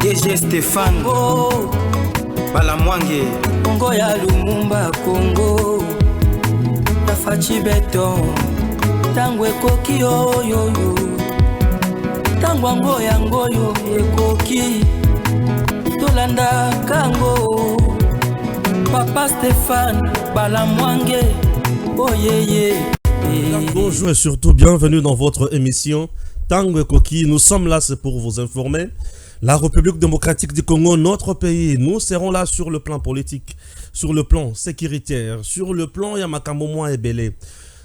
DG Stéphane Balamwange Congo ya Lumumba Congo Tafachi Beton Tango ekoki yo Tango ango yango yo ekoki Tolanda kango Papa Stéphane Balamwange Oh yeah. Bonjour et surtout bienvenue dans votre émission Tango Koki. Nous sommes là, c'est pour vous informer. La République démocratique du Congo, notre pays, nous serons là sur le plan politique, sur le plan sécuritaire, sur le plan Yamakambo Mwa Ebele.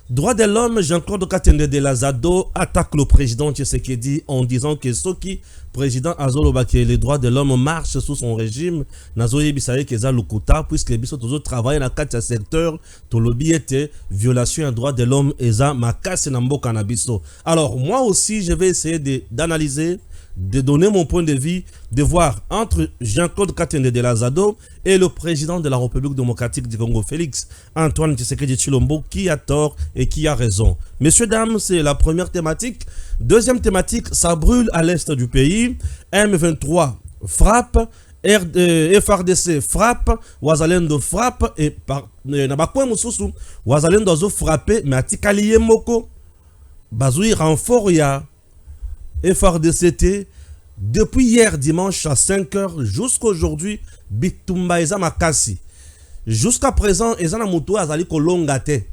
Droit de l'homme, Jean-Claude Katende de Lazado attaque le président Tshisekedi en disant que Soki, président Azolobaki, les droits de l'homme marchent sous son régime. Nazoye Bisaye Keza Lukuta, puisque les bisous toujours travaillent dans 4 secteurs, Tolobi était violation des droits de l'homme, Eza Makase Nambo Kanabiso. Alors, moi aussi, je vais essayer d'analyser, de donner mon point de vue, de voir entre Jean-Claude Katende de Lazado et le président de la République démocratique du Congo, Félix Antoine Tshisekedi Tshilombo, qui a tort et qui a raison. Messieurs, dames, c'est la première thématique. Deuxième thématique, ça brûle à l'est du pays. M23 frappe, FRDC frappe, Wazalendo frappe, et par Nabakwe Moussousou, Wazalendo zo frappé, mais Atikaliye Moko, Bazoui renfort ya FRDCT, depuis hier dimanche à 5h jusqu'à aujourd'hui, Bitumba Eza Makasi. Jusqu'à présent, Eza Namutu Azali Kolongate.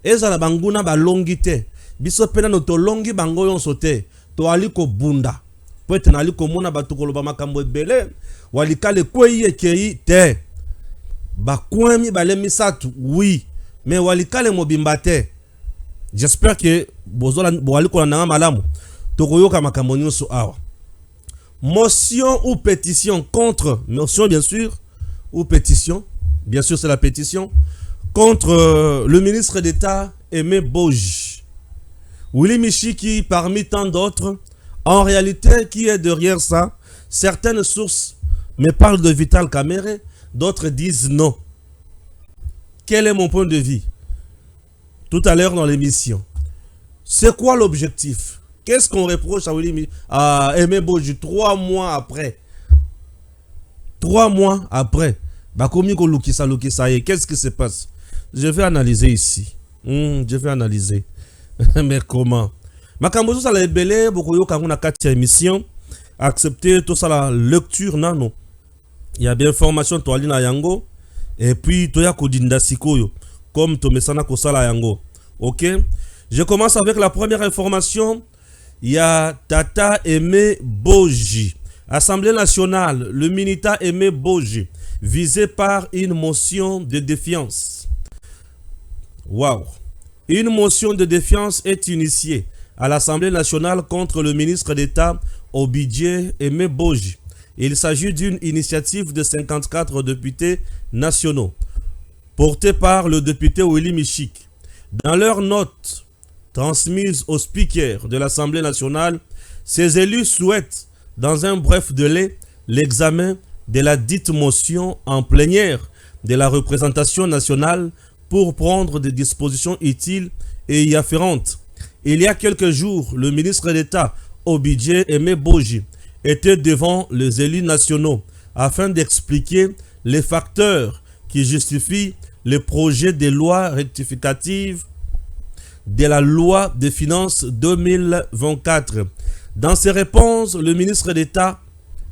Eza na banguna balongite. Biso pena no to longi bango yon sote. To aliko bunda. Pwete na aliko mona batukoloba makambo ebele. Walikale kweye kei te. Bakwemi bale misatu, oui. Mais walikale mobimba te. J'espère que bozola waliko na nanga malamu. Tokoyoka makambo nyonso awa. Motion ou pétition contre, motion bien sûr, ou pétition, bien sûr c'est la pétition, contre le ministre d'État Aimé Boji. Willy Michiki parmi tant d'autres, en réalité qui est derrière ça, certaines sources me parlent de Vital Kamerhe, d'autres disent non. Quel est mon point de vue? Tout à l'heure dans l'émission. C'est quoi l'objectif? Qu'est-ce qu'on reproche à Aimé Boji 3 mois après? 3 mois après. Qu'est-ce qui se passe? Je vais analyser ici. Je vais analyser. Mais comment? Makambo ça la belé beaucoup yo kanguna 4 émission. Accepter tout ça la lecture nano. Il y a bien formation to alina yango et puis to ya kodinda sikoyo comme to mesana ko sala yango. OK? Je commence avec la première information. Il y a Tata Aimé Boji. Assemblée nationale, le Minita Aimé Boji, visé par une motion de défiance. Waouh! Une motion de défiance est initiée à l'Assemblée nationale contre le ministre d'État Obidje Aimé Boji. Il s'agit d'une initiative de 54 députés nationaux, portée par le député Willy Michiki. Dans leur note transmise au speaker de l'Assemblée nationale, ces élus souhaitent, dans un bref délai, l'examen de la dite motion en plénière de la représentation nationale pour prendre des dispositions utiles et y afférentes. Il y a quelques jours, le ministre d'État Obidje Aimé Boji était devant les élus nationaux afin d'expliquer les facteurs qui justifient le projet de loi rectificative de la loi des finances 2024. Dans ses réponses, le ministre d'État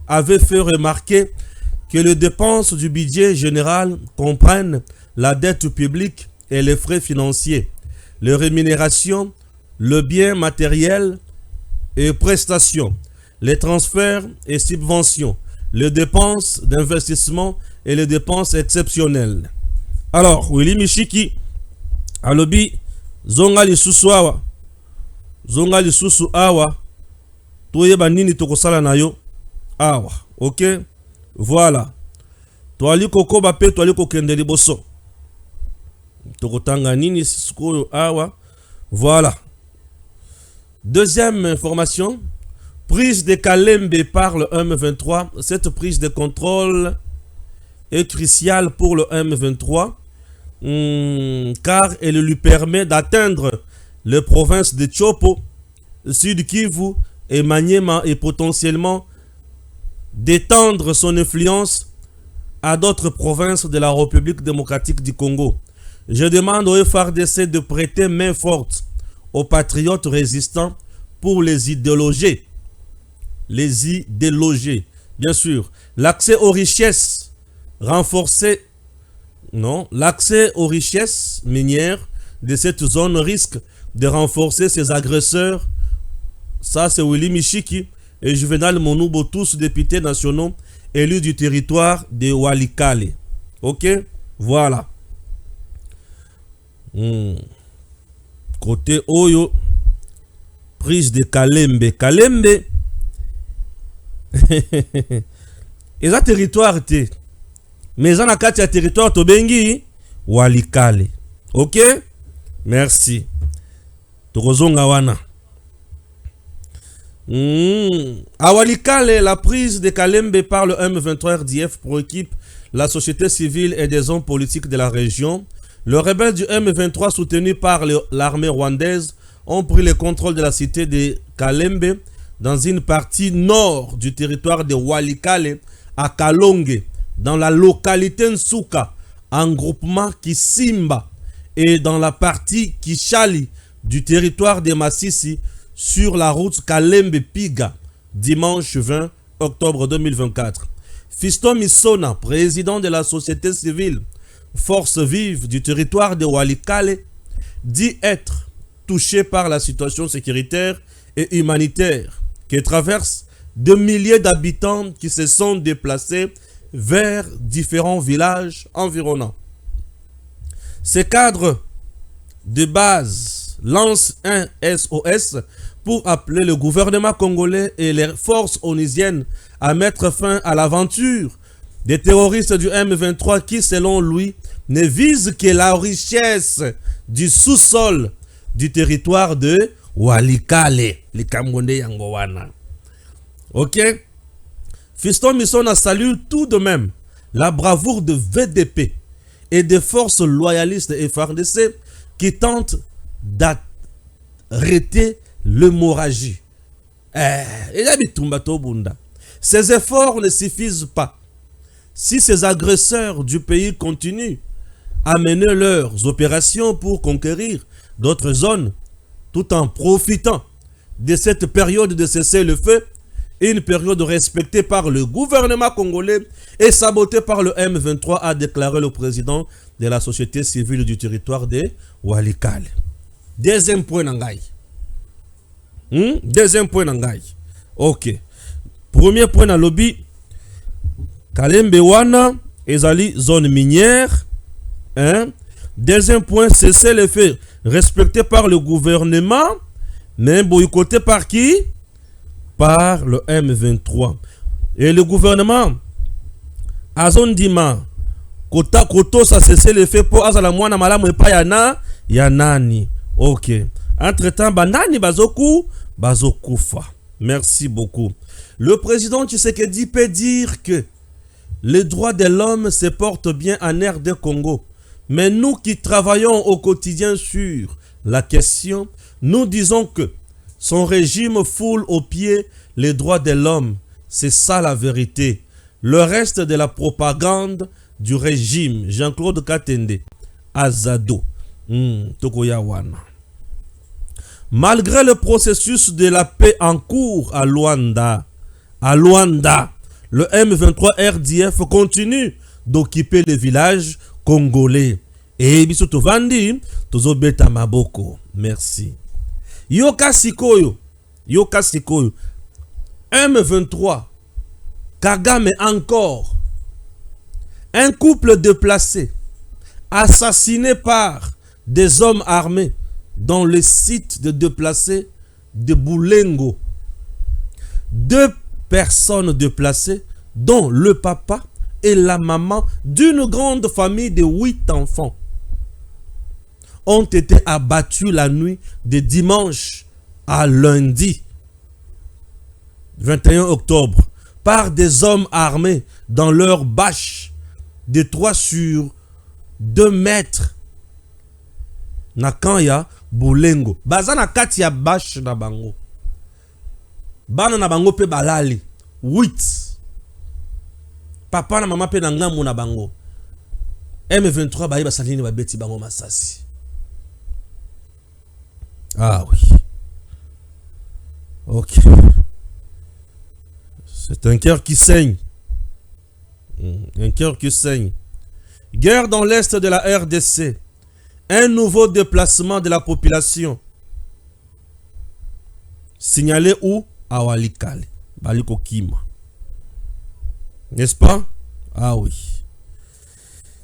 avait fait remarquer que les dépenses du budget général comprennent la dette publique et les frais financiers, les rémunérations, le bien matériel et prestations, les transferts et subventions, les dépenses d'investissement et les dépenses exceptionnelles. Alors, Willy Michiki, alobi, zonga lisusu awa. Zonga lisusu awa. Toyeba nini tokosala na yo awa. OK? Voilà. Toali koko bape toali kokende liboso. Tokotanga nini sikoyo awa. Voilà. Deuxième information. Prise de Kalembe par le M23. Cette prise de contrôle est cruciale pour le M23. Car elle lui permet d'atteindre les provinces de Chopo, Sud Kivu et Maniema et potentiellement d'étendre son influence à d'autres provinces de la République démocratique du Congo. Je demande au FARDC de prêter main forte aux patriotes résistants pour les idéologies. Les idéologies, bien sûr. L'accès aux richesses renforcé. Non, l'accès aux richesses minières de cette zone risque de renforcer ses agresseurs. Ça, c'est Willy Michiki et Juvenal Monoubo, tous députés nationaux élus du territoire de Walikale. Ok, voilà. Côté Oyo, prise de Kalembe. Kalembe, et ça territoire te. Mais ça n'a qu'à territoire Tobengi, Walikale. Ok, merci. Torozonga wana. À Walikale, la prise de Kalembe par le M23 RDF préoccupe la société civile et des hommes politiques de la région. Les rebelles du M23 soutenus par l'armée rwandaise ont pris le contrôle de la cité de Kalembe dans une partie nord du territoire de Walikale à Kalonge, dans la localité Nsuka, en groupement Kisimba, et dans la partie Kishali du territoire de Massissi sur la route Kalembe-Piga, dimanche 20 octobre 2024. Fiston Misona, président de la société civile Force vive du territoire de Walikale, dit être touché par la situation sécuritaire et humanitaire que traversent de milliers d'habitants qui se sont déplacés vers différents villages environnants. Ces cadres de base lancent un SOS pour appeler le gouvernement congolais et les forces onusiennes à mettre fin à l'aventure des terroristes du M23 qui, selon lui, ne visent que la richesse du sous-sol du territoire de Walikale, les Camerounais Yangowana. Ok? Fiston Misona salue tout de même la bravoure de VDP et des forces loyalistes et FARDC qui tentent d'arrêter l'hémorragie. Ces efforts ne suffisent pas. Si ces agresseurs du pays continuent à mener leurs opérations pour conquérir d'autres zones, tout en profitant de cette période de cessez-le-feu, une période respectée par le gouvernement congolais et sabotée par le M23, a déclaré le président de la société civile du territoire de Walikale. Deuxième point Nangai. Deuxième point Nangai. Ok. Premier point dans lobby. Kalembe wana ezali zone minière. Deuxième point, cesser les faits respectés par le gouvernement, mais boycotté par qui? Par le M23. Et le gouvernement azondima koto ça cesser les faits pour azala mwana malamu epa ya nani. Ok. Entre-temps, banani bazokufa. Merci beaucoup. Le président Tshisekedi peut dire que les droits de l'homme se portent bien en RD Congo. Mais nous qui travaillons au quotidien sur la question, nous disons que son régime foule aux pieds les droits de l'homme. C'est ça la vérité. Le reste de la propagande du régime. Jean-Claude Katende, Azado, Tokoyawana. Malgré le processus de la paix en cours à Luanda, le M23 RDF continue d'occuper les villages congolais. Et bisoto vandi tozobeta maboko. Merci. Yoka sikoyo. M23 Kagame encore. Un couple déplacé assassiné par des hommes armés dans le site de déplacés de Boulengo. 2 personnes déplacées, dont le papa et la maman d'une grande famille de 8 enfants, ont été abattus la nuit de dimanche à lundi 21 octobre par des hommes armés dans leur bâche de 3 sur 2 mètres. Nakanya Boulengo. Bazana kati ya bâche na bango. Bana na bango pe balali. 8. papa na mama pe na ngambo na bango. M23 baye basalini ba beti bango masasi. Ah oui. Ok. C'est un cœur qui saigne. Un cœur qui saigne. Guerre dans l'est de la RDC. Un nouveau déplacement de la population. Signalé où? À Walikale. Baliko Kima. N'est-ce pas? Ah oui.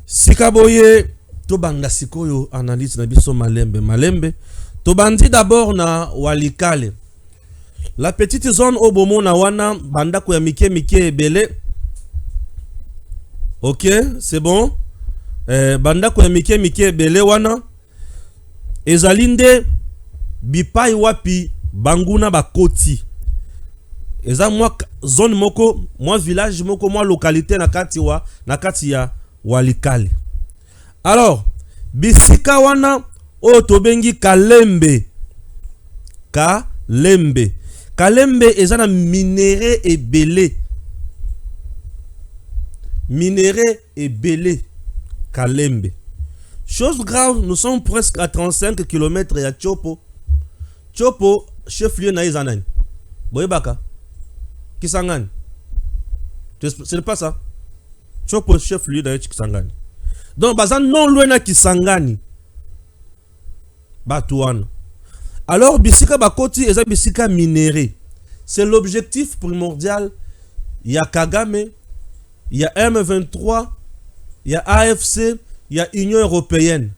Sikaboye. Tobanda sikoyo analyse na biso malembe. Malembe. Tobandi d'abord na Walikale. La petite zone Obomo na wana banda ko ya mike ebele. Ok, c'est bon. Banda ko ya mike ebele wana. Ezalinde bipai wapi banguna bakoti. Eza mwa zone moko, mwa village moko, mwa localité na kati ya Walikale. Alors, bisika wana o tobengi Kalembe. Kalembe. Kalembe eza na minéré ebele. Minéré ebele. Kalembe. Chose grave, nous sommes presque à 35 km ya Chopo. Chopo, chef-lieu na Izanani. Boyebaka. Kisangani. Ce n'est pas ça. Chopo, chef-lieu na Kisangani. Donc, bazan non loin na Kisangani. Batouane. Alors, bisika bakoti eza bisika minéré. C'est l'objectif primordial. Il y a Kagame, il y a M23, il y a AFC, il y a Union Européenne.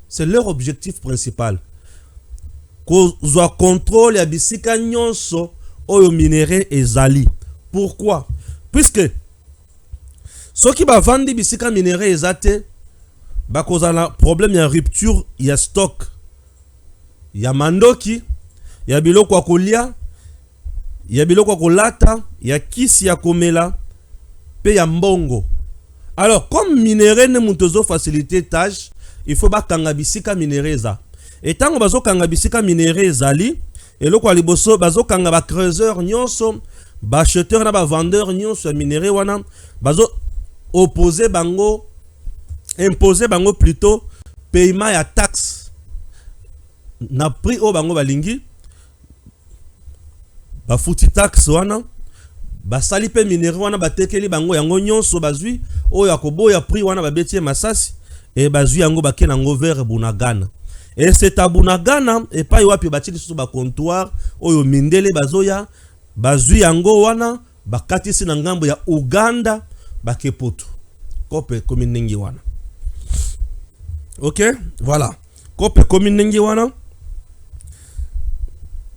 C'est leur objectif principal. Kozwa contrôle ya bisika nyonso oyo minéré ezali. Pourquoi? Puisque ceux qui bavandi bisika minéré ezate ba kozala problème ya rupture ya stock. Ya mandoki, ya biloko ya kolia, ya biloko ya kolata, ya kisi ya komela, pe ya mbongo. Alors, comme minéré ne mutozo faciliter tâche, il faut ba kanga bisika minéré za. Et tant que bazo kanga bisika minéré zali, et loko ya liboso bazo kanga ba creuseur nyonso, ba acheteur na ba vendeur nyonso ya minéré wana, bazo opposer bango, imposer bango plutôt paiement ya taxe. Na prix au bango balingi ba futi taxe wana ba sali pe minéré wana batekeli bango yango nyonso bazui oyo akoboya prix wana babetie masasi et bazui yango bakena ngo vers Bunagana. Et c'est à Bunagana et pas wapi batili sur ba comptoir oyo mindele bazoya bazui yango wana bakatisi na ngambo ya Uganda bakepoto kope kominengi wana. OK, voilà. Kope kominengi wana.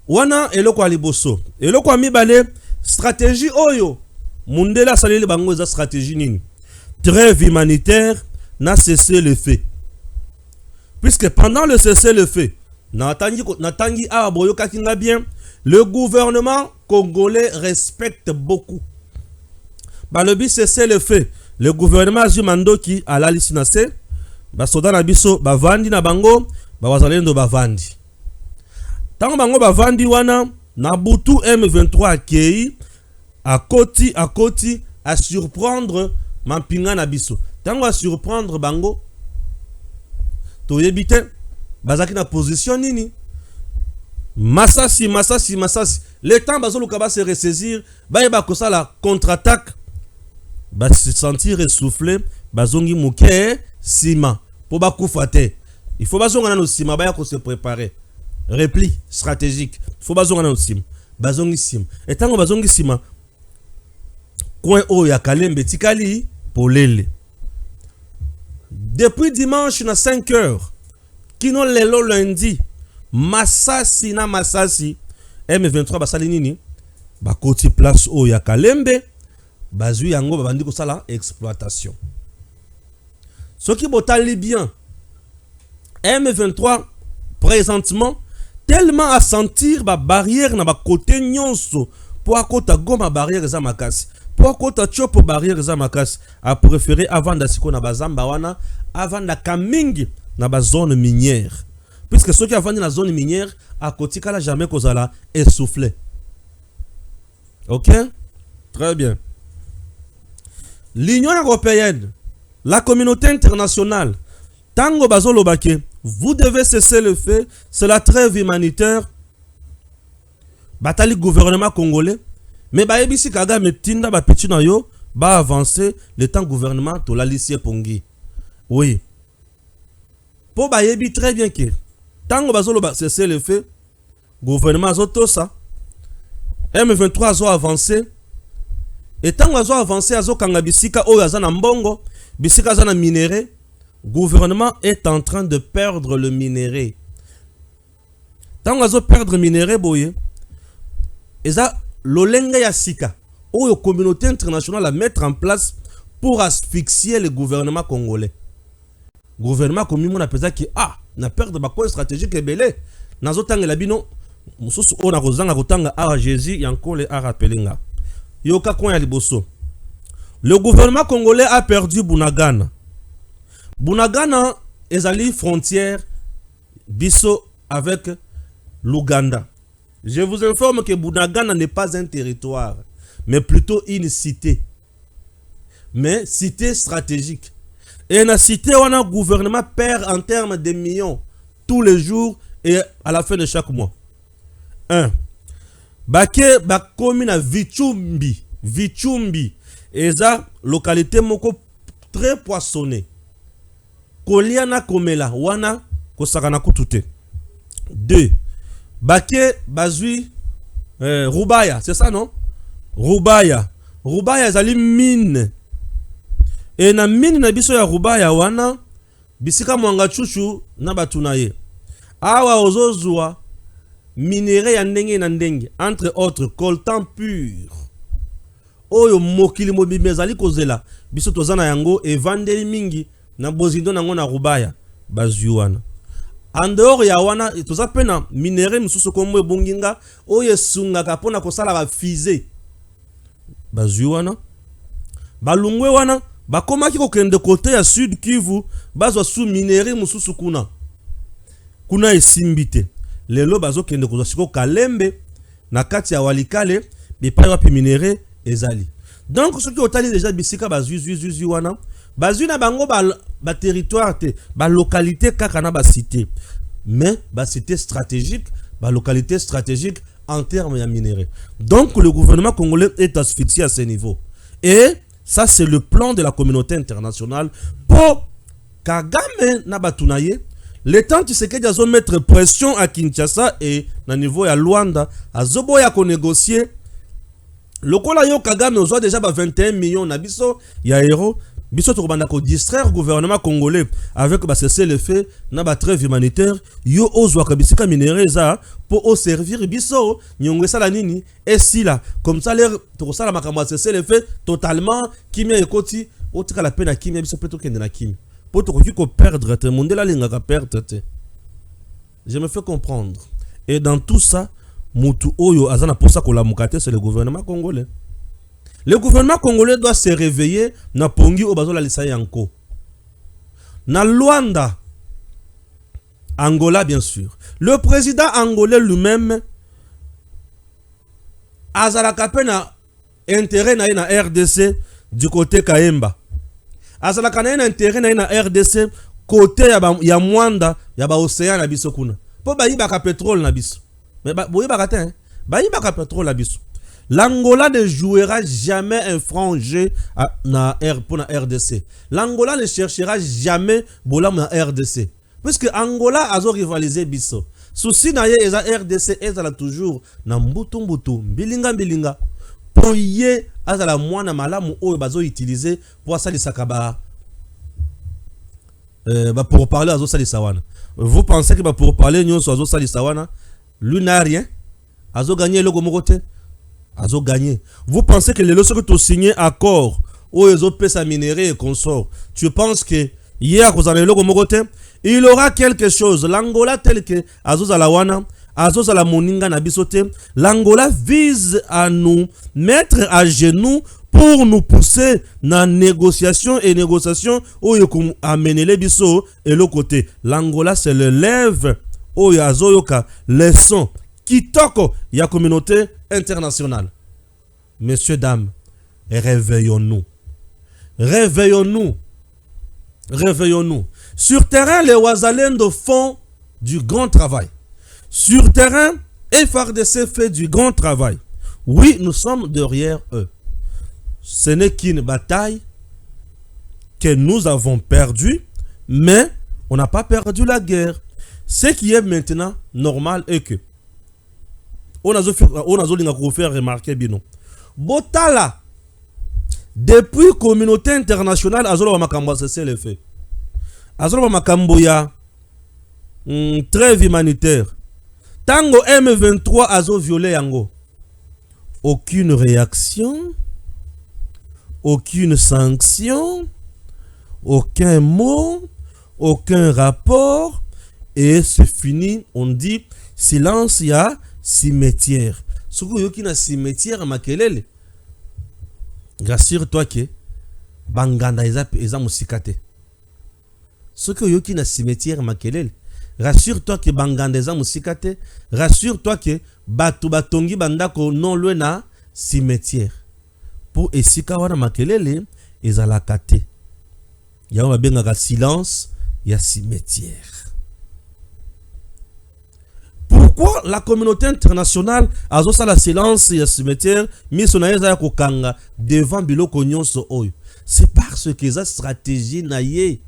Wana eloko aliboso. Eloko amibale stratégie oyo. Mundela saleli bango za stratégie nini? Trêve humanitaire na cessé le feu. Puisque pendant le cessé le feu, natangi aboyo kakinga bien, le gouvernement congolais respecte beaucoup. Ba le bi cessé le feu. Le gouvernement Zumandoki ala lisinase, ba soda na biso bavandi na bango, ba wazalendo bavandi. Tango bango bavandi wana na butu M23 akei à koti à surprendre mampinga na biso. Tango à surprendre bango to yebite bazaki na position nini masasi. Le temps bazo lukaba se ressaisir ba kosa la contre-attaque ba se sentir essoufflé bazongi muke sima po ba kufate. Il faut bazonga na no sima ba ko se préparer. Repli stratégique. Il faut bazonga na sim. Bazongi sim. Et tango bazongi sima. Coin o ya Kalembe tikali polele. Depuis dimanche na 5 heures. Kino lelo lundi. Masasi na masasi. M23 basali nini? Bakoti place o ya Kalembe. Bazui yango babandi ko sala exploitation. Ce qui botali bien. M23 présentement tellement à sentir ba barrière na ba côté nyonso pour akota goma barrière za makasi pour akota chopo barrière za makasi a préféré avant d'asiko na bazamba wana avant da kamingi na ba zone minière puisque ceux qui avant na zone minière a kotika la jamais kozala essoufflé. OK, très bien. l'Union européenne, la communauté internationale, tango bazolo bake, vous devez cesser le feu, c'est la trêve humanitaire. Batali gouvernement congolais, mais ba ebisi kaga metinda ba petit na yo, ba avancer le temps gouvernement to la lycée pongi. Oui. Pour ba yebi très bien que tango bazolo ba cesser le feu, gouvernement azoto ça. M23 azo avancé. Et tant azo avancé azo kanga bisika o yazana mbongo, bisika zana minéré, gouvernement est en train de perdre le minerai. Tant azo perdre minerai boye, eza lolenga ya sika ou la communauté internationale à mettre en place pour asphyxier le gouvernement congolais. Gouvernement comme mon appelle qui na perdre ba point stratégique ebele nazo tangela bino mususu ona kozanga kotanga a Jésus yanko le a rappelinga. Yoka kwa ya liboso. Le gouvernement congolais a perdu Bunagana. Bunagana ezali frontière biso avec l'Ouganda. Je vous informe que Bunagana n'est pas un territoire, mais plutôt une cité. Mais cité stratégique. Et la cité, on a un gouvernement perd en termes de millions tous les jours et à la fin de chaque mois. 1. Bake bakomi na Vichumbi. Vichumbi. Et ça, localité moko très poissonnée. Koliana komela wana kosakana kutute. 2. Bake bazui Rubaya, c'est ça non? Rubaya. Rubaya zali mine. Et na mine na biso ya Rubaya wana bisika mwanga chuchu na batunaye. Awa ozozwa minéraux ya ndenge na ndenge, entre autres coltan pur. Oyo mokili mobimbe zali kozela biso tozana yango evandeli mingi na bozindo nango na Rubaya bazui wana. En dehors ya wana toza pena minéraux mususu kombo ebonginga oyo sungaka pona kosala ba fusée bazui wana. Balungwe wana bakomaki kokende kote ya Sud Kivu bazwa su minéraux mususu kuna. Kuna esimbite. Lelo bazo kende kozwa siko Kalembe na kati ya Walikale bipai wapi minéraux ezali. Donc ce qui otali déjà bisika bazui wana bazui na bango ba territoire te ba localité kaka na ba cité mais ba cité stratégique ba localité stratégique en termes de minéraux. Donc le gouvernement congolais est asphyxié à ce niveau et ça c'est le plan de la communauté internationale pour Kagame na batunaye. Le temps tu sais que azo mettre pression à Kinshasa et na niveau ya Luanda azobo ya ko négocier. Lokola yo Kagame ozwa déjà ba 21 millions na biso ya euro. Biso to banda ko distraire gouvernement congolais avec ba cesser le feu na ba trêve humanitaire yo ozwa ka bisika minéraux za pour au servir biso nyongwe sala nini et si là comme ça l'air to sala makambo cesser le feu totalement kimia ekoti otika la peine à kimia biso plutôt kende na kimia pour to ko perdre te monde la linga ka perdre te. Je me fais comprendre et dans tout ça mutu oyo azana pour ça ko la mukate c'est le gouvernement congolais. Le gouvernement congolais doit se réveiller na pongi obazola lisa yanko. Na Luanda, Angola bien sûr. Le président angolais lui-même azalaka pe na intérêt na RDC du côté Kaemba. Azalaka na intérêt na RDC côté ya Mwanda ya ba océan na biso kuna. Po ba yibaka pétrole na biso. Mais ba boyibaka te, ba yibaka pétrole na biso. L'Angola ne jouera jamais un franc jeu pour la RDC. L'Angola ne cherchera jamais bolam na RDC. Puisque Angola a rivalisé biso. Souci na ye eza RDC ezala toujours na mbutu mbilinga. Pour ye azala mwana malamu oyo bazo utiliser pour sali sakaba. Pour parler azo sali sawana. Vous pensez que pour parler nyonso azo sali sawana, lui n'a rien. Azo gagner le gomokote. Azo gagné. Vous pensez que les lorsque tu signé accord où ils ont payé sa minerai et consort, tu penses que hier il aura quelque chose. L'Angola tel que Azo Zalawana, Azo Zalamoninga Nabisote, l'Angola vise à nous mettre à genoux pour nous pousser dans négociation où il a amené les biso et l'autre côté. L'Angola c'est le lève où il y a Zoyoka, les sons. Kitoko, il y a communauté internationale. Messieurs, dames, réveillons-nous. Réveillons-nous. Réveillons-nous. Sur terrain, les Ouazalendo font du grand travail. Sur terrain, FARDC fait du grand travail. Oui, nous sommes derrière eux. Ce n'est qu'une bataille que nous avons perdue, mais on n'a pas perdu la guerre. Ce qui est maintenant normal est que on a faire remarquer bien. Botala, depuis la communauté internationale, Azolo Makambo cessé le fait. Azolo Makambo ya trêve humanitaire. Tango M23 Azo violé yango. Aucune réaction, aucune sanction, aucun mot, aucun rapport. Et c'est fini, on dit silence, il y a cimetière. Ce qui est cimetière, makelele. Rassure-toi que Banganda eza musikate. Ce qui est cimetière, makelele. Rassure-toi que Banganda eza musikate. Rassure-toi que Batu Batongi Bandako non loin na cimetière. Pour esika wana makelele ezalakate. Ya on benga silence, il y a cimetière. Pourquoi la communauté internationale a la silence et le cimetière mis son aïe kokanga devant biloko nyonso oyo? C'est parce que sa stratégie naïe.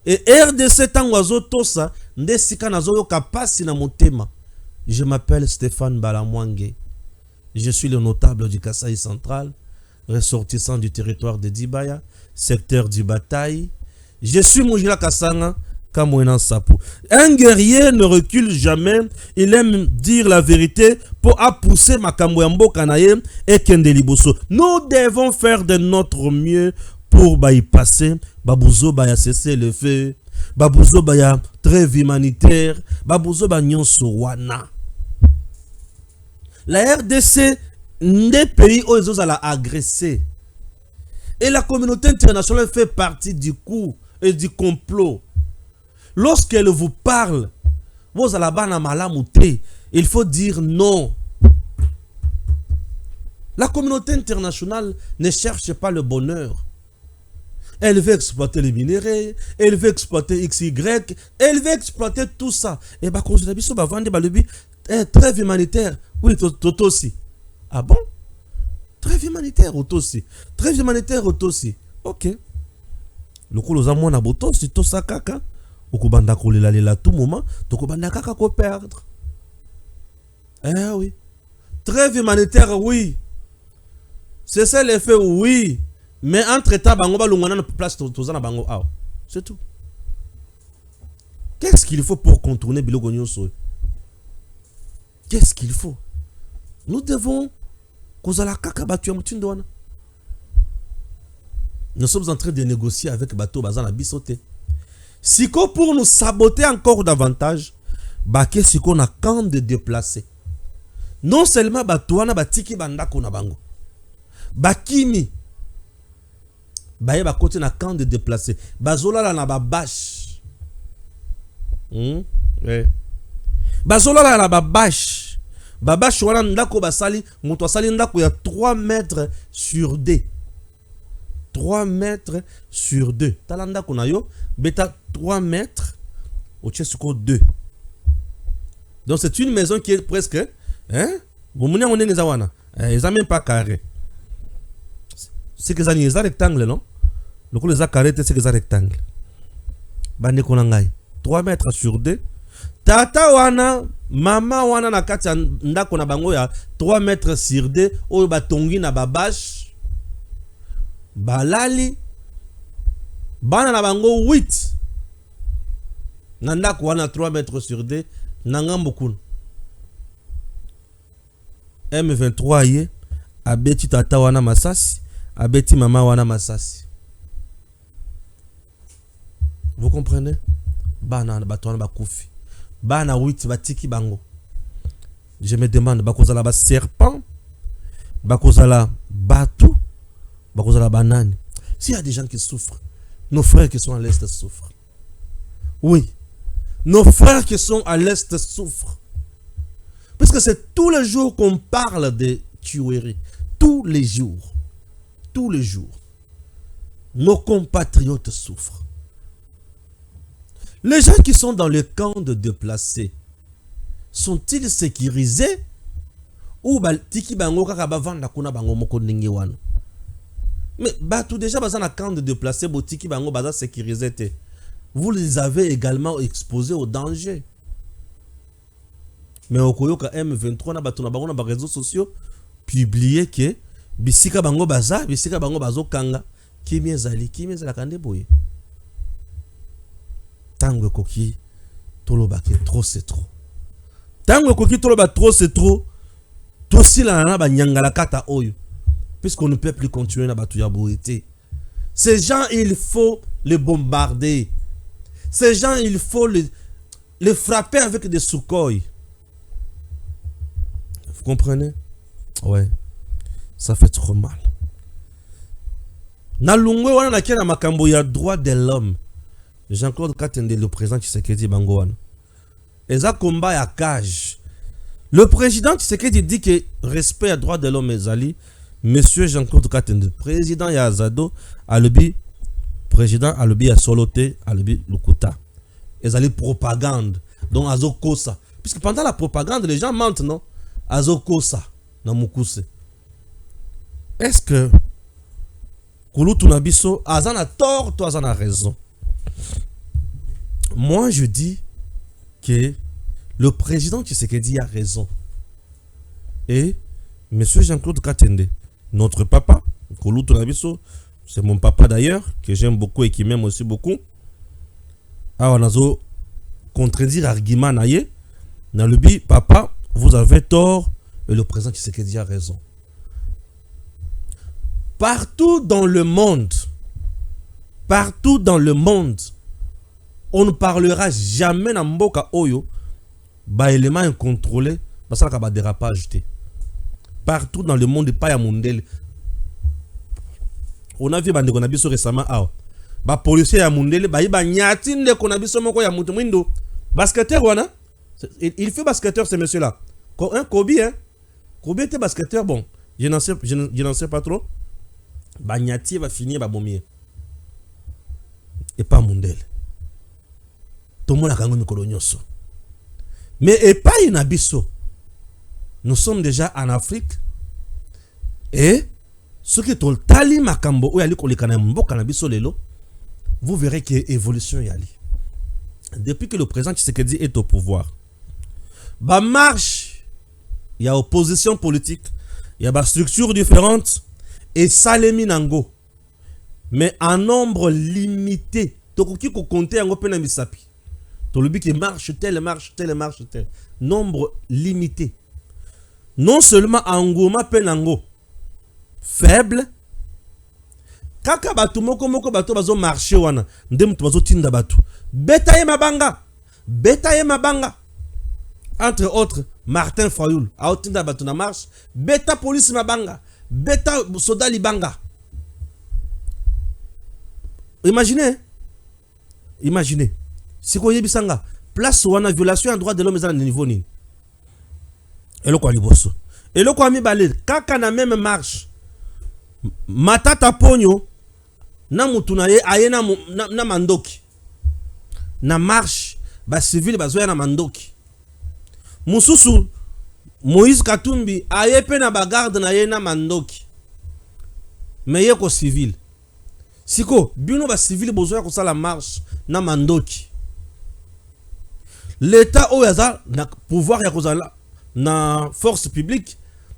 Et RDC tangoazo tosa ndesika nazo yo kapasi na motema. Je m'appelle Stéphane Balamwange. Je suis le notable du Kasaï central, ressortissant du territoire de Dibaya, secteur du Bataille. Je suis Mujila Kasanga. Un guerrier ne recule jamais, il aime dire la vérité pour pousser Makambo Yambo Kanaye et Kendeliboso. Nous devons faire de notre mieux pour y passer. Babouzo Baya cesser le feu, Babouzo Baya trêve humanitaire, Babouzo Banyon Sowana. La RDC, des pays où ils ont agressé. Et la communauté internationale fait partie du coup et du complot. Lorsqu'elle vous parle, vous allez bana malamouté, il faut dire non. La communauté internationale ne cherche pas le bonheur. Elle veut exploiter les minéraux, elle veut exploiter XY, elle veut exploiter tout ça. Et bah, quand je dis ça, bah, vendre trêve humanitaire. Oui, tout aussi. Ah bon? Trêve humanitaire, aussi. Trêve humanitaire, aussi. Ok. Le coup, nous avons un boto, c'est tout ça, caca. Okubanda kolela tout moment, tokubanda kaka ko perdre. Eh oui. Trêve humanitaire, oui. C'est ça l'effet, oui. Mais entre-temps, bango ba lungana na place tozana bango ah. C'est tout. Qu'est-ce qu'il faut pour contourner biloko nyonso? Qu'est-ce qu'il faut? Nous devons kozala kaka batu ya mutindo wana. Nous sommes en train de négocier avec bateau bazana bisoté. Siko pour nous saboter encore davantage, baké siko na camp de déplacer. Non seulement batouana batiki bandako na bango. Bakimi. Baye bakote na camp de déplacer. Bazola la na babash. Bazola la na babash. Babash wana ndako basali, muto asali ndako ya 3 mètres sur 2. 3 mètres sur 2. Talanda konayo, beta 3 mètres au Tchesco 2. Donc c'est une maison qui est presque, hein? Vous on est zawana. Ils n'ont même pas carré. C'est que ça n'est pas rectangle, non? Le coup les a carré, c'est que ça rectangle. Bande konangai. 3 mètres sur 2. Tata wana, mama wana na kati ndako na bango ya 3 mètres sur 2. Oyo batongi na babash. Balali bana na bango 8 nanda kwa na 3 mètres sur 2 nangambo kuna M23 ye abeti tata wana masasi abeti mama wana masasi. Vous comprenez? Bana batwana bakufi bana 8 batiki bango. Je me demande bakozala ba serpent bakozala batu bakozala banane. S'il y a des gens qui souffrent, nos frères qui sont à l'est souffrent. Oui, nos frères qui sont à l'est souffrent. Parce que c'est tous les jours qu'on parle de tuerie. Tous les jours. Tous les jours. nos compatriotes souffrent. Les gens qui sont dans le camp de déplacés, sont-ils sécurisés? Ou tiki bango kaka bavanda kuna bango moko ndenge wana? Mais tout déjà dans un camp de déplacés, tiki bango baza sécurisé te. Vous les avez également exposés au danger. Mais au Koyoka M23 na batu na bango na ba réseaux sociaux publié que bisika bango baza kanga kimi ezali kande boye. Tango koki tolobake trop c'est trop. Tango koki toloba trop c'est trop. Tosi la na ba nyangala kata oyo. Puisqu'on ne peut plus continuer na batu ya boité. Ces gens il faut les bombarder. Ces gens il faut les frapper avec des Sukhoi. Vous comprenez? Ouais. Ça fait trop mal. Na lungwe wana na kena makambo ya droit de l'homme. Jean-Claude Katende, le président Tshisekedi Bangoana. Eza combat ya cage. Le président Tshisekedi dit que respect à droit de l'homme ezali. Monsieur Jean-Claude Katende, président ya Azado, alobi président alobi ya Solote, alobi Lukuta. Ezali propagande. Donc azo kosa. Puisque pendant la propagande, les gens mentent, non? Azo kosa na mukuse. Est-ce que Kouloutou Nabiso azana tort, toi azana raison? Moi je dis que le président Tshisekedi a raison. Et monsieur Jean-Claude Katende, notre papa, Kouloutou Nabiso, c'est mon papa d'ailleurs, que j'aime beaucoup et qui m'aime aussi beaucoup. Alors on a contredire argument naye, na lebi papa, vous avez tort et le président Tshisekedi a raison. Partout dans le monde, on ne parlera jamais dans Mboka Oyo, ba élément incontrôlé, parce qu'il y a dérapage. Partout dans le monde, pas ya Mundele. On a vu bande konabiso récemment ba policier ya Mundele, ba iba nyati nde konabiso moko ya mutu basketteur wana. Il fait basketteur ce monsieur là. Kobe hein. Kobe était basketteur bon. Je n'en sais pas trop. Banyati va finir ba bomier. Et pas Mundele. Tout le monde a gagné mikolo nyonso. Mais et pas inabiso. Nous sommes déjà en Afrique. Et ce qui est au tali makambo ou yali kolikana mboka na biso lelo, vous verrez qu'il y a évolution yali. Depuis que le président Tshisekedi est au pouvoir, ba marche, il y a opposition politique, il y a des structures différentes et salemi nango. Mais en nombre limité. Tokoki ko compter yango pena misapi. To lobi qui marche tel. Nombre limité. Non seulement Angoma penango faible. Kaka batu moko batu bazo marché wana. Ndem tu bazo tinda batu. Beta ye mabanga. Entre autres, Martin Fayoul. A tinda batu na marche. Beta police mabanga. Beta soda libanga. Imaginez. Si vous yebisanga, place wana violation en droit de l'homme est à niveau ni. Et le quoi liboso. Et le quoi mi balé, kaka na même marche. Matata ponyo na mutu na ye aye na mandoki. Na marche ba civil bazoya na mandoki. Mususu Moïse Katumbi aye pe na bagarde na ye na mandoki. Mais ye ko civil. Siko, bino ba civil bozoya ko sala marche na mandoki. L'État oyaza na pouvoir ya kozala na force publique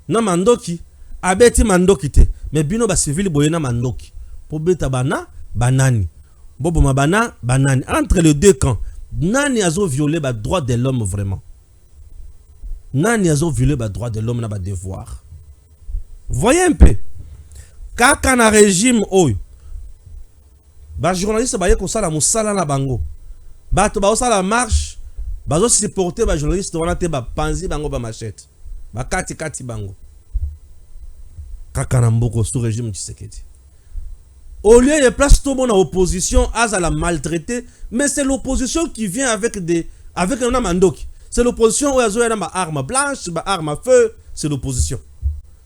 na mandoki abeti mandoki te. Mais bino ba civil boye na mandoki. Po beta bana banani. Bobo mabana banani. Entre les deux camps, nani azo violé ba droit de l'homme vraiment. Nani azo violé ba droit de l'homme na ba devoir. Voyez un peu. Kaka na régime oyo. Ba journaliste ba ye ko sala musala na bango. Bato ba osala marche, ba zo supporter ba journaliste wana te ba panzi bango ba machette. Ba kati bango. Kaka na mboko sous régime Tshisekedi. Au lieu de place tout le monde en opposition à la maltraiter, mais c'est l'opposition qui vient avec un mandoki. C'est l'opposition où il y a une arme blanche, une arme à feu, c'est l'opposition.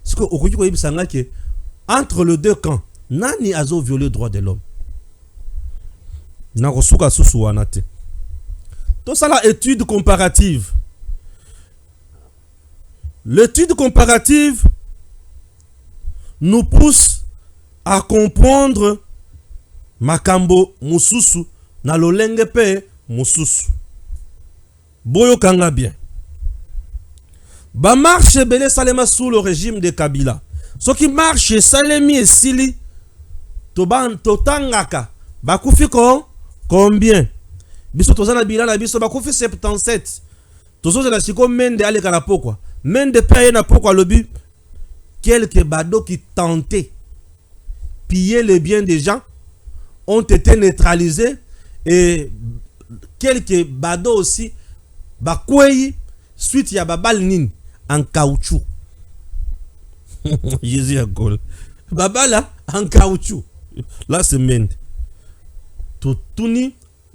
Ce que au que entre les deux camps, nani azo violer droit de l'homme na kosuka susu wana te. Tout ça la étude comparative. L'étude comparative nous pousse à comprendre makambo mususu na lolenge pe mususu. Boyo kanga bien. Ba marche belé salema sous le régime de Kabila. Ce qui marche salemi et sili toban totangaka bakufi ko combien? Biso tozana bila na biso bakufi 77. Tozo na siko mende ale kana pokwa. Mende paye na pokwa lobi quelques badauds qui tentaient piller les biens des gens ont été neutralisés et quelques badauds aussi bakwei suite ya babal nini en caoutchouc. Jésus a gol. Babala en caoutchouc. Là c'est mende. Tout ni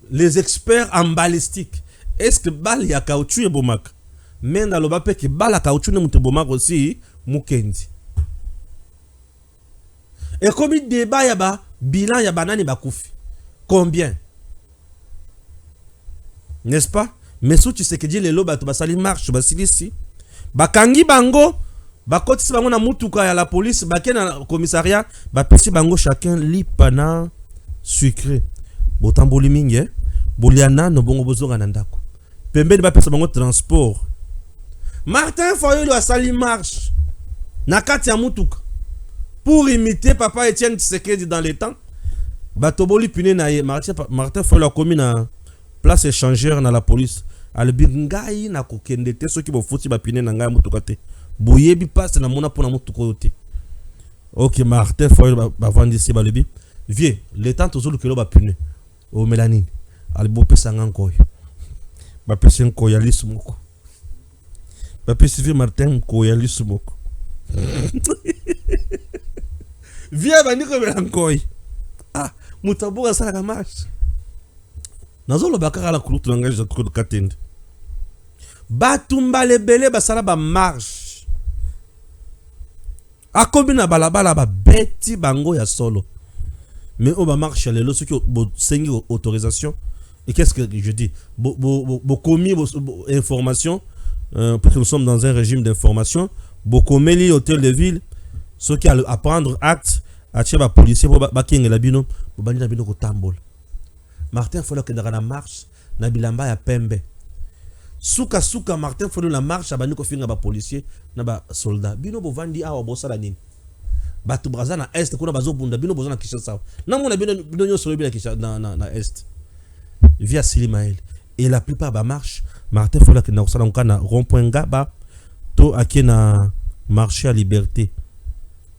les experts en balistique. Est-ce que bal ya caoutchouc est bomak? Mende aloba pe que bal ya caoutchouc ne mute bomak aussi mukendi. Et comme il débat yaba bilan ya banani bakufi. Combien? N'est-ce pas? Mais si tu sais que dit les loba to basali marche basili si bakangi bango bakotisi bango na mutuka ya la police baké na commissariat bapesi bango chacun lipana sucré botamboli mingi boliana no bongo bozonga na ndako pembeni bapesa bango transport. Martin Fayulu asali marche na kati ya mutuka pour imiter papa Etienne Tshisekedi dans les temps. Batoboli pune na ye Martin Fayulu a commis na place échangeur na la police. Albingai na kokende te soki bo foti ba pine na ngai mutuka te. Boyebi passe na mona pona mutuka yote. OK, Martin Fayulu ba vandi si ba lebi. Vie, le temps tozulu kelo ba pune. O melanine. Albo pesa ngankoy. Ba pesa nkoy ya lisumoko. Ba pesa vi Martin ko ya lisumoko. Vie ba ndiko melankoy. Ah, mutaboga sala marche. Nazolo bakara la kulutu langage de trop de katende. Batumba lebele basala ba marche. Akobi na balabala ba beti bango ya solo. Mais on va marcher les lorsque bo sengi autorisation. Et qu'est-ce que je dis? Bo commis information parce que nous sommes dans un régime d'information. Bo commis hôtel de ville ceux qui à prendre acte à tirer ba policier ba kinga la bino bo bandi na bino ko tambol. Martin Fayulu que dans la marche na bilamba ya pembe. Suka Martin Fayulu la marche abani ko finga ba policier na ba soldat. Bino bo vandi awa bo sala nini. Batu braza na est kuna bazo bunda bino bozo na Kinshasa. Na mona bino nyoso bi na Kinshasa na est. Via Silimael. Et la plupart ba marche Martin Fayulu que na sala nkana rond-point Ngaba to akena marché à liberté.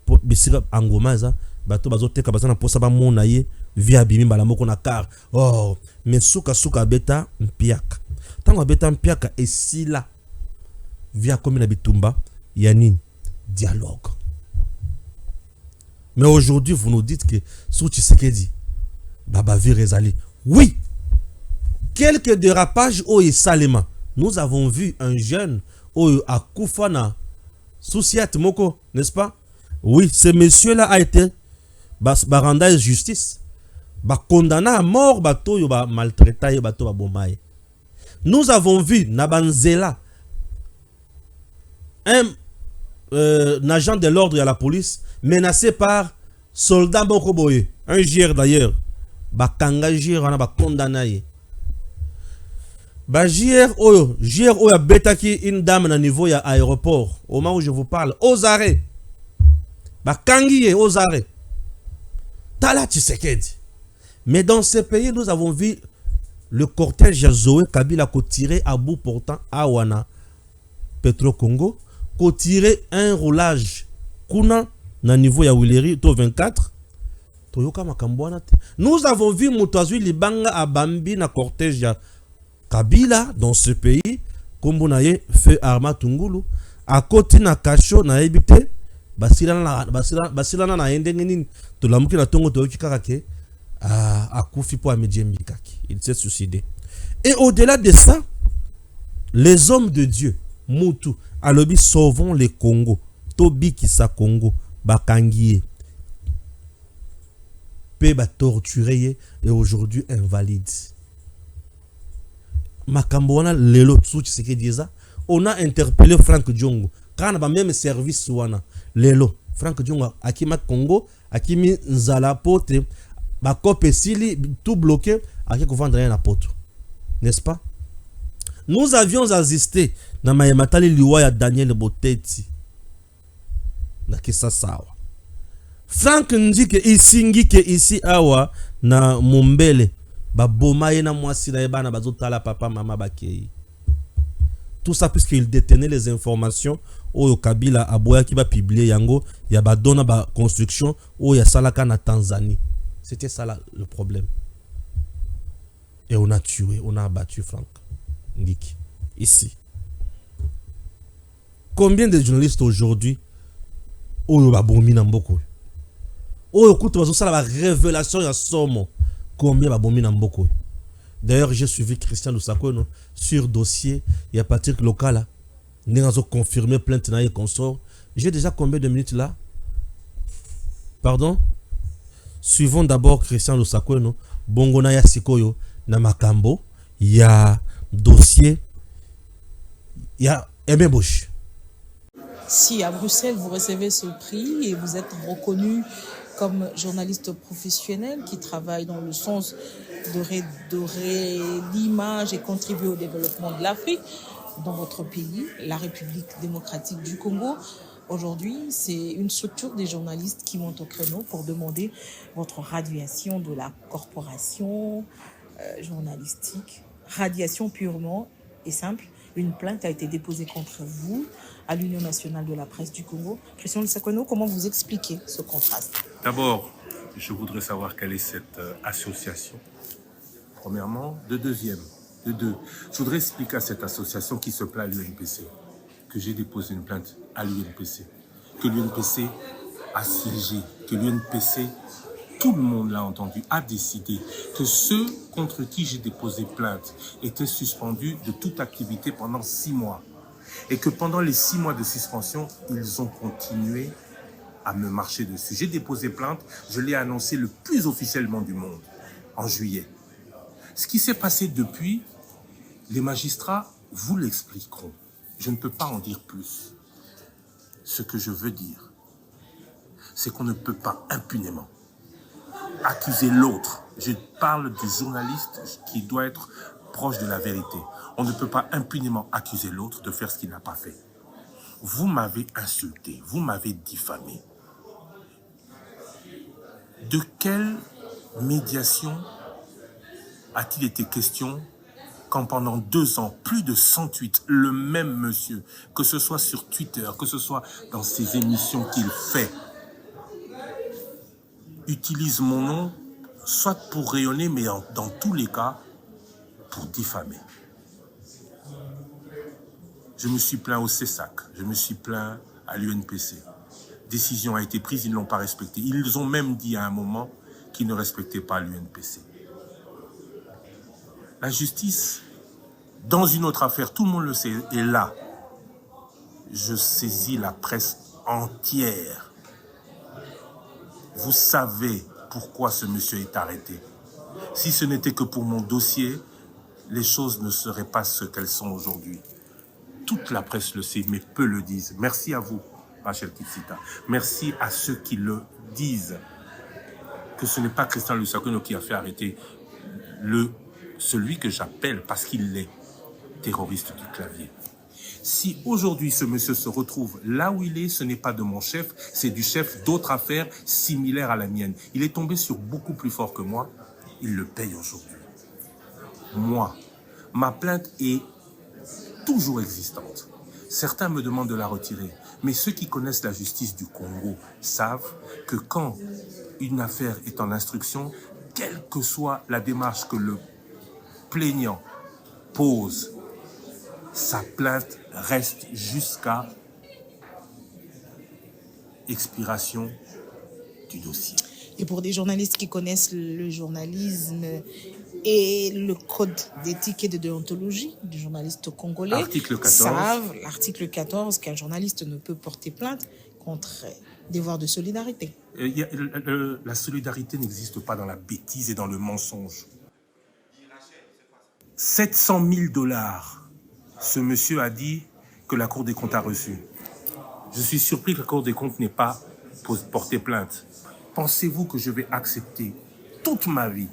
Po bisika angomaza bato bazo teka bazana posa ba mona ye via bimi bala moko na car. Oh, mais suka beta mpiaka. Tango beta mpiaka esila via commune bitumba yanini dialogue. Mais aujourd'hui vous nous dites que sous Tshisekedi baba virezali. Oui. Quelques dérapages au Salema. Nous avons vu un jeune au Akufana Souciat Moko, n'est-ce pas? Oui, ce monsieur-là a été baranda justice. Condamné à mort, bato ba maltraité, bato ba bombaye. Nous avons vu Nabanzela, un agent de l'ordre à la police, menacé par soldat Bokoboye, un JR d'ailleurs. Bakanga JR, on a condamné. JR a betaki une dame à niveau à aéroport. Au moment où je vous parle, aux arrêts. Bakangi aux arrêts. Tala Tshisekedi. Mais dans ce pays, nous avons vu le cortège Zoé Kabila qui tiré à bout portant à Wana Petro Congo, qui tiré un roulage kuna na niveau ya Wileri to 24. Nous avons vu Moutazui Libanga à Bambi na cortège ya Kabila dans ce pays, comme on a fait Arma Tungulu, à côté na Kacho na Ebite, Basilana na Endengeni, to la mouki na Tongo to Kikarake, à Koufi pour Amedjembikaki. Il s'est suicidé. Et au-delà de ça, les hommes de Dieu, Moutou, Alobi, sauvons les Congo, Tobi Kisa Congo, Bakangie. pe ba torturé et aujourd'hui invalide. Makambo wana lelo tsuchi seke diza, on a interpellé Frank Diongo. Quand on a même service wana lelo Frank Diongo akima Congo, akimi nzala pote, ba kope sili tout bloqué, aki ko vendre rien à poto. N'est-ce pas? Nous avions assisté na mayematali liwa ya Daniel Boteti. Na kisa sawa. Frank Ndike isingi ke ici awa na Mombele ba bomaye na mwasi na ebana bazotala papa mama bakei. Tout ça puisqu'il détenait les informations au Kabila aboya qui va publier yango ya ba dona ba construction ou ya salaka na Tanzanie. C'était ça là, le problème. Et on a tué, on a abattu Frank Ndike ici. Combien de journalistes aujourd'hui oyo ba bomi na mboko? Oyo kutu bazo sala ba révélation ya somo. Combien ba bomi na mboko? D'ailleurs, j'ai suivi Christian Lusako sur dossier il y a Patrick Lokala. Nous avons confirmé plainte na et consort. J'ai déjà combien de minutes là? Pardon? Suivons d'abord Christian Lusako bongo na ya sikoyo na makambo ya dossier ya Emebosh. Si à Bruxelles, vous recevez ce prix et vous êtes reconnu comme journaliste professionnel qui travaille dans le sens de redorer l'image et contribuer au développement de l'Afrique dans votre pays, la République démocratique du Congo. Aujourd'hui, c'est une structure des journalistes qui monte au créneau pour demander votre radiation de la corporation journalistique. Radiation purement et simple. Une plainte a été déposée contre vous à l'Union nationale de la presse du Congo. Christian Lusako, comment vous expliquez ce contraste? D'abord, je voudrais savoir quelle est cette association, premièrement. De deux, je voudrais expliquer à cette association qui se plaint à l'UNPC que j'ai déposé une plainte à l'UNPC, que l'UNPC a siégé, que l'UNPC, tout le monde l'a entendu, a décidé que ceux contre qui j'ai déposé plainte étaient suspendus de toute activité pendant 6 mois. Et que pendant les 6 mois de suspension, ils ont continué à me marcher dessus. J'ai déposé plainte, je l'ai annoncé le plus officiellement du monde, en juillet. Ce qui s'est passé depuis, les magistrats vous l'expliqueront. Je ne peux pas en dire plus. Ce que je veux dire, c'est qu'on ne peut pas impunément accuser l'autre. Je parle du journaliste qui doit être proche de la vérité. On ne peut pas impunément accuser l'autre de faire ce qu'il n'a pas fait. Vous m'avez insulté, vous m'avez diffamé. De quelle médiation a-t-il été question quand pendant 2 ans, plus de 108, le même monsieur, que ce soit sur Twitter, que ce soit dans ses émissions qu'il fait, utilise mon nom, soit pour rayonner, mais dans tous les cas, pour diffamer. Je me suis plaint au CESAC, je me suis plaint à l'UNPC. Décision a été prise, ils ne l'ont pas respectée. Ils ont même dit à un moment qu'ils ne respectaient pas l'UNPC. La justice, dans une autre affaire, tout le monde le sait, est là. Je saisis la presse entière. Vous savez pourquoi ce monsieur est arrêté. Si ce n'était que pour mon dossier, les choses ne seraient pas ce qu'elles sont aujourd'hui. Toute la presse le sait, mais peu le disent. Merci à vous, Rachel Kitsita. Merci à ceux qui le disent. Que ce n'est pas Christian Lusako qui a fait arrêter celui que j'appelle, parce qu'il est terroriste du clavier. Si aujourd'hui ce monsieur se retrouve là où il est, ce n'est pas de mon chef, c'est du chef d'autres affaires similaires à la mienne. Il est tombé sur beaucoup plus fort que moi, il le paye aujourd'hui. Moi, ma plainte est toujours existante. Certains me demandent de la retirer, mais ceux qui connaissent la justice du Congo savent que quand une affaire est en instruction, quelle que soit la démarche que le plaignant pose, sa plainte reste jusqu'à expiration du dossier. Et pour des journalistes qui connaissent le journalisme et le code d'éthique et de déontologie du journaliste congolais, Article 14. savent l'article 14 qu'un journaliste ne peut porter plainte devoir de solidarité. La solidarité n'existe pas dans la bêtise et dans le mensonge. 700 000 $, ce monsieur a dit que la Cour des comptes a reçu. Je suis surpris que la Cour des comptes n'ait pas porté plainte. Pensez-vous que je vais accepter toute ma vie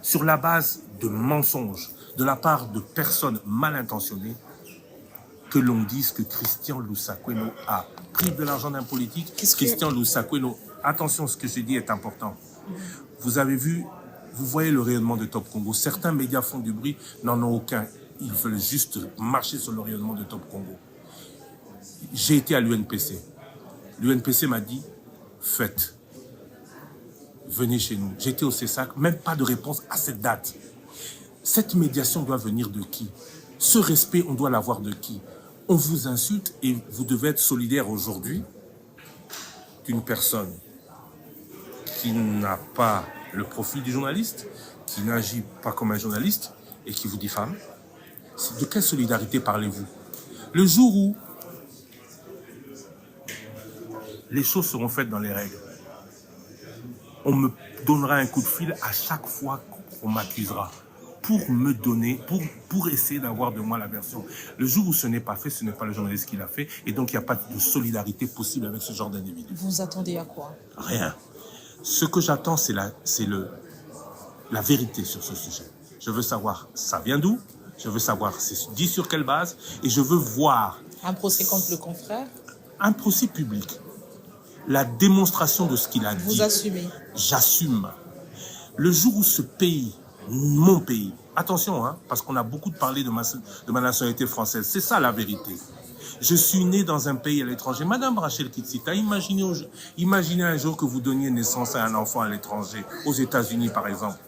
sur la base de mensonges de la part de personnes mal intentionnées que l'on dise que Christian Loussa-Koueno a pris de l'argent d'un politique? Christian Loussa-Koueno, attention, ce que j'ai dit est important. Vous avez vu, vous voyez le rayonnement de Top Congo. Certains médias font du bruit, n'en ont aucun. Ils veulent juste marcher sur le rayonnement de Top Congo. J'ai été à l'UNPC. L'UNPC m'a dit, faites. Venez chez nous. J'étais au CESAC, même pas de réponse à cette date. Cette médiation doit venir de qui? Ce respect, on doit l'avoir de qui? On vous insulte et vous devez être solidaire aujourd'hui d'une personne qui n'a pas le profil du journaliste, qui n'agit pas comme un journaliste et qui vous diffame. De quelle solidarité parlez-vous? Le jour où les choses seront faites dans les règles, on me donnera un coup de fil à chaque fois qu'on m'accusera pour me donner, pour essayer d'avoir de moi la version. Le jour où ce n'est pas fait, ce n'est pas le journaliste qui l'a fait, et donc il n'y a pas de solidarité possible avec ce genre d'individu. Vous attendez à quoi? Rien. Ce que j'attends, c'est la vérité sur ce sujet. Je veux savoir ça vient d'où, je veux savoir c'est dit sur quelle base, et je veux voir... Un procès contre le confrère? Un procès public. La démonstration de ce qu'il a dit. Vous assumez? J'assume. Le jour où ce pays, mon pays, attention, hein, parce qu'on a beaucoup parlé de ma nationalité française, c'est ça la vérité. Je suis né dans un pays à l'étranger. Madame Rachel Kitsita, imaginez un jour que vous donniez naissance à un enfant à l'étranger, aux États-Unis par exemple.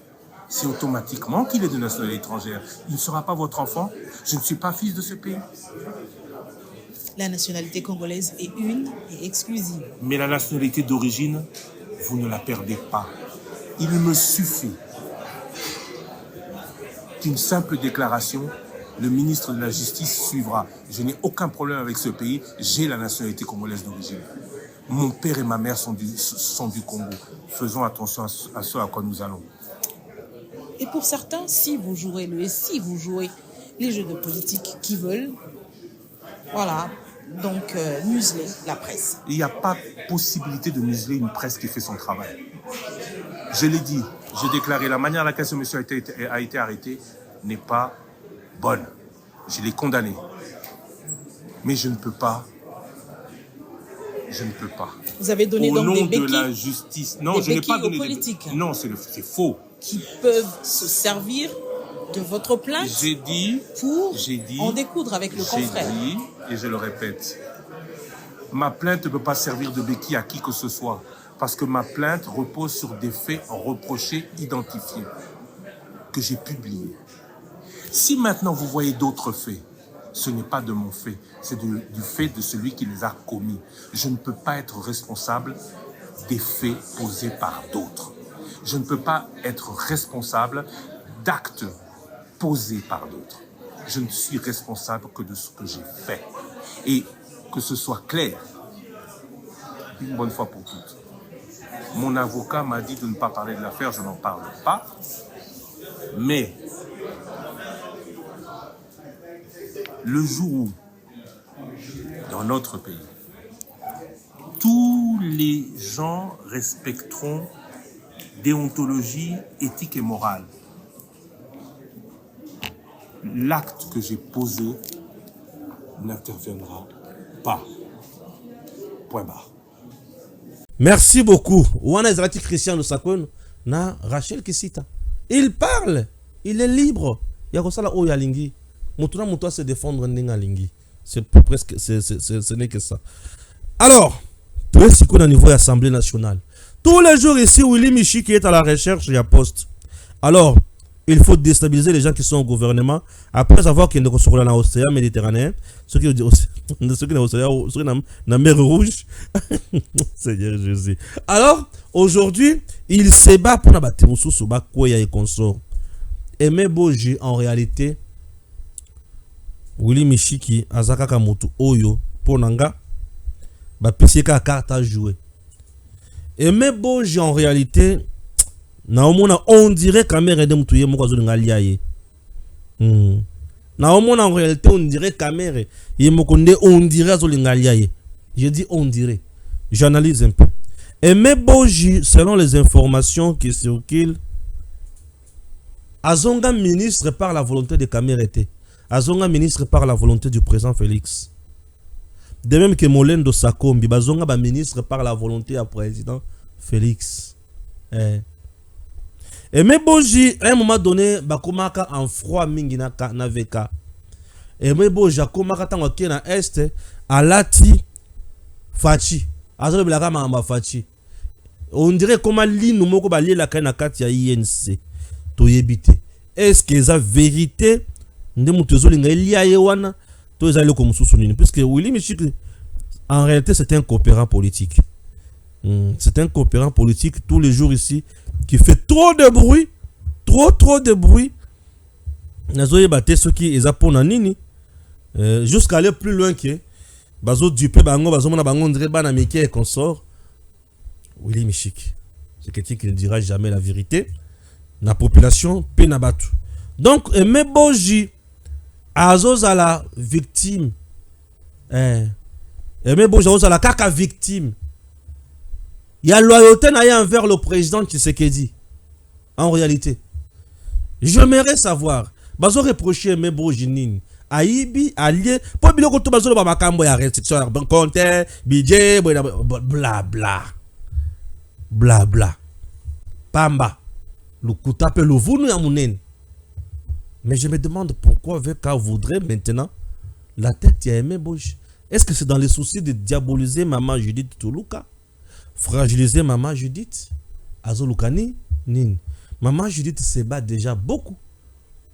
C'est automatiquement qu'il est de nationalité étrangère. Il ne sera pas votre enfant. Je ne suis pas fils de ce pays. La nationalité congolaise est une et exclusive. Mais la nationalité d'origine, vous ne la perdez pas. Il me suffit qu'une simple déclaration, le ministre de la Justice suivra. Je n'ai aucun problème avec ce pays, j'ai la nationalité congolaise d'origine. Mon père et ma mère sont du Congo. Faisons attention à ce à quoi nous allons. Et pour certains, si vous jouez les jeux de politique qui veulent, voilà, donc museler la presse. Il n'y a pas possibilité de museler une presse qui fait son travail. Je l'ai dit, j'ai déclaré, la manière à laquelle ce monsieur a été arrêté n'est pas bonne. Je l'ai condamné. Mais je ne peux pas. Vous avez donné donc des béquilles. Au nom de la justice. Non, je n'ai pas donné aux politiques. Non, c'est faux. Qui peuvent se servir de votre plainte pour en découdre avec le confrère. J'ai dit, et je le répète, ma plainte ne peut pas servir de béquille à qui que ce soit, parce que ma plainte repose sur des faits reprochés, identifiés, que j'ai publiés. Si maintenant vous voyez d'autres faits, ce n'est pas de mon fait, c'est du fait de celui qui les a commis. Je ne peux pas être responsable des faits posés par d'autres. Je ne peux pas être responsable d'actes posés par d'autres. Je ne suis responsable que de ce que j'ai fait. Et que ce soit clair, une bonne fois pour toutes. Mon avocat m'a dit de ne pas parler de l'affaire, je n'en parle pas. Mais le jour où, dans notre pays, tous les gens respecteront déontologie, éthique et morale, l'acte que j'ai posé n'interviendra pas. Point barre. Merci beaucoup. Wana Ezrati Christian Loussa-Koueno na Rachel Kitsita. Il parle. Il est libre. Yakosala Oyalingi. Mutuna mutua se défendre ndenga lingi. C'est presque ce n'est que ça. Alors, tout est au niveau de l'Assemblée nationale. Tous les jours ici, Willy Michi qui est à la recherche, il y a poste. Alors, il faut déstabiliser les gens qui sont au gouvernement. Après avoir qu'il y a dans l'océan Méditerranéen, ceux qui sont dans la mer Rouge. Seigneur Jésus. Alors, aujourd'hui, il se bat pour la bataille sous Bakoya et consort. Aimé Boji, en réalité, Willy Michi qui Azaka Kamotu Oyo, Ponanga, Bah, PCK carte à jouer. Et mais bon, j'ai en réalité, on dirait caméra de moutuye moko zo ngaliaye. En réalité, on dirait caméra. On dirait zo ngaliaye. Je dis on dirait. J'analyse un peu. Et mais bon, selon les informations qui circulent, Azonga ministre par la volonté de Kamérete. Azonga ministre par la volonté du président Félix. De même que Molendo Sakombi, Bazonga ba ministre par la volonté du président Félix. Et mais Boji, à un moment donné, Bakomaka en froid mingi na veka. Et mais Boji, Akomaka tango ke na est, alati Fachi. Azolo bilaka mamba Fachi. On dirait comment l'ino moko ba la kana kati ya INC. Toyebite. Est-ce que c'est vérité? Nde mutuzo linga liya yewana. To ezali comme sousunini. Puisque Willy Michik, en réalité, c'est un coopérant politique. C'est un coopérant politique tous les jours ici qui fait trop de bruit. Trop de bruit. Nazoye bate ceux qui est pour nini. Jusqu'à aller plus loin que Bazo Dupé Bango, Bazo Mona Bango, Ndre Bana Miki et consort. Willy Michik. C'est quelqu'un qui ne dira jamais la vérité. La population penabatu. Donc, Meboji, Azos à la victime. Meboji Azos à la caca victime. Il y a loyauté envers le président Tshisekedi. En réalité. J'aimerais savoir. Bazo reprocher Meboji Nini. Aïbi, allié. Pour biloko to bazo ba makambo ya restriction ya bon compte, budget, bla bla. Bla bla. Pamba. Lukuta pe lovunu ya munene. Mais je me demande pourquoi VK voudrait maintenant la tête ya Meboji. Est-ce que c'est dans les soucis de diaboliser maman Judith Tuluka? Fragiliser maman Judith? Azolukani? Nin. Maman Judith se bat déjà beaucoup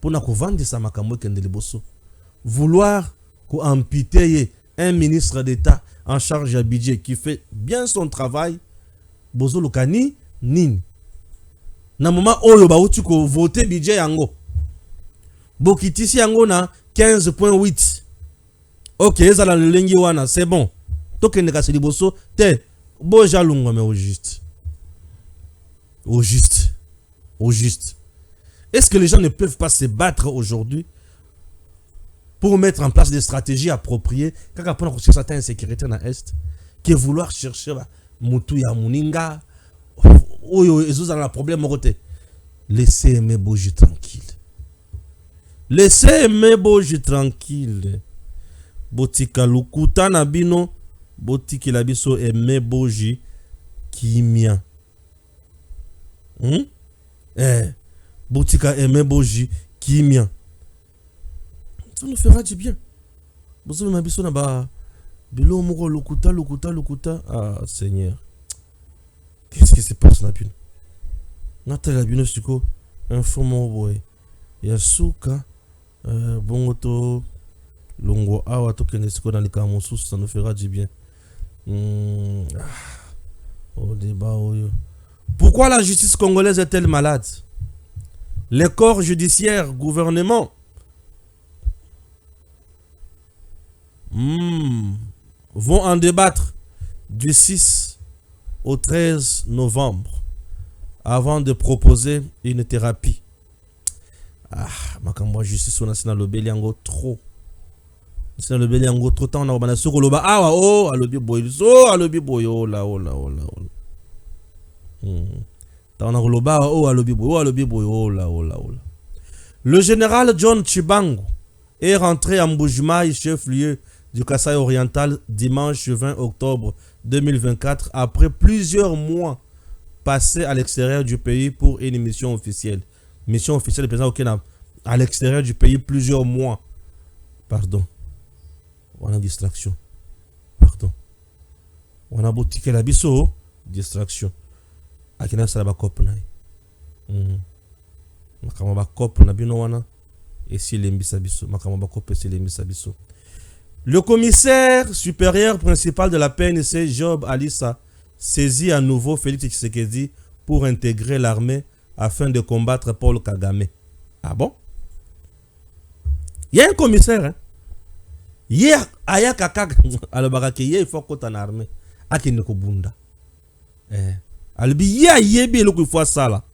pour na vendre sa makambo kendele bosso. Vouloir amputer un ministre d'État en charge à budget qui fait bien son travail. Bozolukani? Nin. Na moment oyo ba uti ko voter budget yango. Bokitisi yango na 15.8. OK, ezala le lengi wana, c'est bon. Tokende ka seliboso te boja lungo mais au juste. Au juste. Au juste. Est-ce que les gens ne peuvent pas se battre aujourd'hui pour mettre en place des stratégies appropriées kaka pona ko certaines insécurité na est que vouloir chercher mutu ya muninga oyo ezozala la problème mokote. Laissez Meboji tranquille. Laissez Meboji tranquille. Botika lukuta na bino, botiki la biso Meboji kimia. Botika Meboji kimia. Ça nous fera du bien. Bozo na biso na ba bilo moko lukuta. Ah Seigneur. Qu'est-ce qui se passe na bino? Natala bino siko informo boy. Yasuka bongoto longo awa tokende siko dans les kamosus, ça nous fera du bien. Au débat oyo. Pourquoi la justice congolaise est-elle malade? Les corps judiciaires, gouvernement vont en débattre du 6 au 13 novembre avant de proposer une thérapie. Makambo justice on a sina lobeli yango trop. Sina lobeli yango trop temps na bana soko loba awa oh alobi boy so alobi boy oh la. Ta na loba oh alobi boy oh la. Le général John Chibangu est rentré à Mbujimayi, chef-lieu du Kasaï oriental, dimanche 20 octobre 2024 après plusieurs mois passés à l'extérieur du pays pour une mission officielle. Mission officielle du président Okena à l'extérieur du pays plusieurs mois. Pardon. On a distraction. Pardon. On a boutique la biso. Distraction. Akina salaba kop na. Makama ba kop na bino wana. Et si l'embisa biso. Makama ba kop et si l'embisa biso. Le commissaire supérieur principal de la PNC, Job Alissa, saisit à nouveau Félix Tshisekedi pour intégrer l'armée afin de combattre Paul Kagame. Ah bon? Il y a un commissaire. Hein? Hier, aya kaka alobaka ke ye il faut kota na armée. Akende ko bunda. Albi ya yebi eloko il faut sala.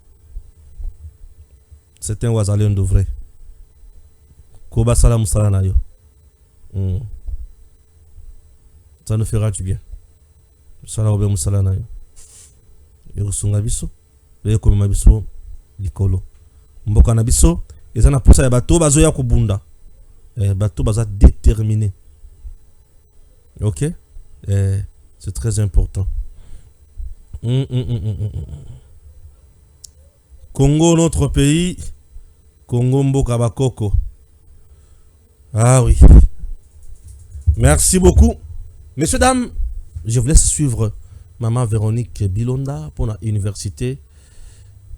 C'est un wazalien de vrai. Koba sala musala na yo. Ça nous fera du bien. Sala obe musala na yo. Yo sunga biso, yo komema biso likolo. Mboka na biso, ezana posa ya bato bazo ya kubunda. Bato baza déterminé. OK? C'est très important. Congo, notre pays. Congo Mboka Bakoko. Ah oui. Merci beaucoup. Messieurs, dames, je vous laisse suivre Maman Véronique Bilonda pour la université.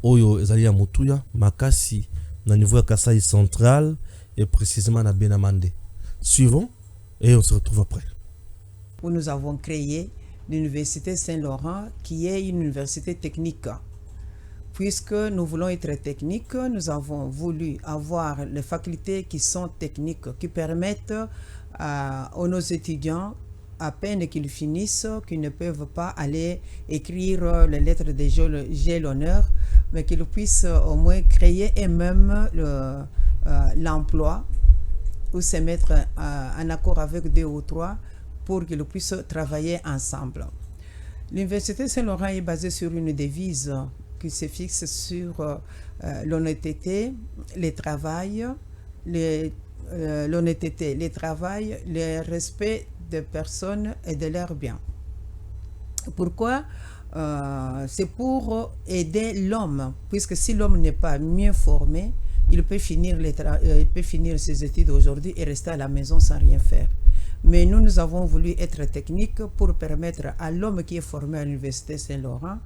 Oyo ezali ya Mutuya, Makasi, na niveau ya Kasai central et précisément na Benamande. Suivons et on se retrouve après. Où nous avons créé l'université Saint-Laurent qui est une université technique. Puisque nous voulons être techniques, nous avons voulu avoir les facultés qui sont techniques, qui permettent à nos étudiants, à peine qu'ils finissent, qu'ils ne peuvent pas aller écrire les lettres de J'ai l'honneur, mais qu'ils puissent au moins créer eux-mêmes l'emploi ou se mettre en accord avec 2 ou 3 pour qu'ils puissent travailler ensemble. L'université Saint-Laurent est basée sur une devise qui se fixe sur l'honnêteté, l'honnêteté, le travail, le respect des personnes et de leurs biens. Pourquoi? C'est pour aider l'homme, puisque si l'homme n'est pas mieux formé, il peut finir ses études aujourd'hui et rester à la maison sans rien faire. Mais nous avons voulu être techniques pour permettre à l'homme qui est formé à l'université Saint-Laurent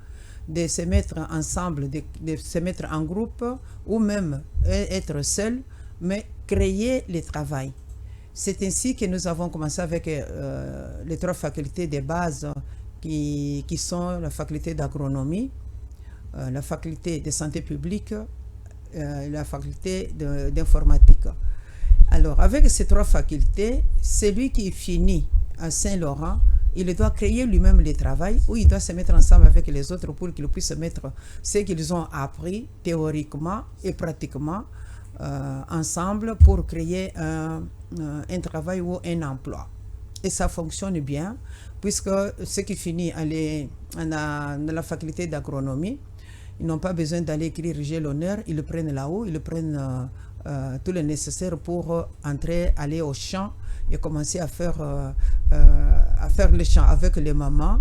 de se mettre ensemble, de se mettre en groupe ou même être seul, mais créer le travail. C'est ainsi que nous avons commencé avec les 3 facultés de base qui sont la faculté d'agronomie, la faculté de santé publique, la faculté d'informatique. Alors, avec ces 3 facultés, celui qui finit à Saint-Laurent, il doit créer lui-même le travail ou il doit se mettre ensemble avec les autres pour qu'ils puissent mettre ce qu'ils ont appris théoriquement et pratiquement ensemble pour créer un travail ou un emploi. Et ça fonctionne bien, puisque ceux qui finissent dans la faculté d'agronomie, ils n'ont pas besoin d'aller écrire J'ai l'honneur, ils le prennent là-haut, ils prennent tout le nécessaire pour aller au champ et commencer à faire le champ avec les mamans,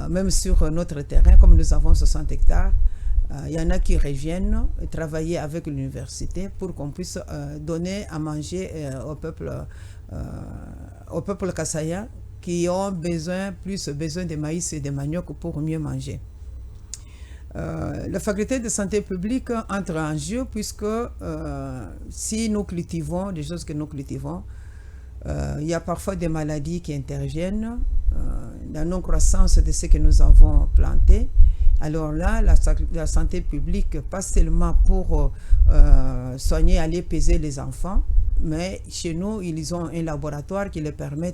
même sur notre terrain, comme nous avons 60 hectares. Il y en a qui reviennent travailler avec l'université pour qu'on puisse donner à manger au peuple kassaïen qui ont plus besoin de maïs et de manioc pour mieux manger. La faculté de santé publique entre en jeu puisque si nous cultivons des choses que nous cultivons, il y a parfois des maladies qui interviennent, la non-croissance de ce que nous avons planté. Alors là, la santé publique, pas seulement pour soigner, aller peser les enfants, mais chez nous, ils ont un laboratoire qui les permet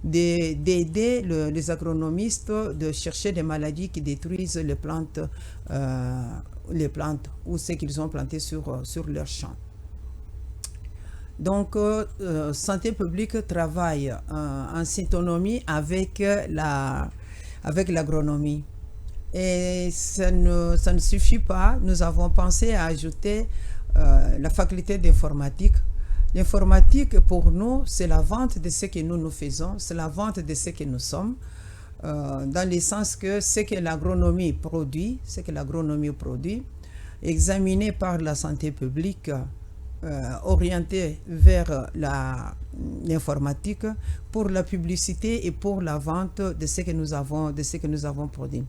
d'aider les agronomistes de chercher des maladies qui détruisent les plantes ou ce qu'ils ont planté sur leur champ. Donc, santé publique travaille en syntonomie avec l'agronomie. Et ça ne suffit pas. Nous avons pensé à ajouter la faculté d'informatique. L'informatique, pour nous, c'est la vente de ce que nous faisons, c'est la vente de ce que nous sommes, dans le sens que ce que l'agronomie produit, examiné par la santé publique, orienté vers l'informatique pour la publicité et pour la vente de ce que nous avons produit.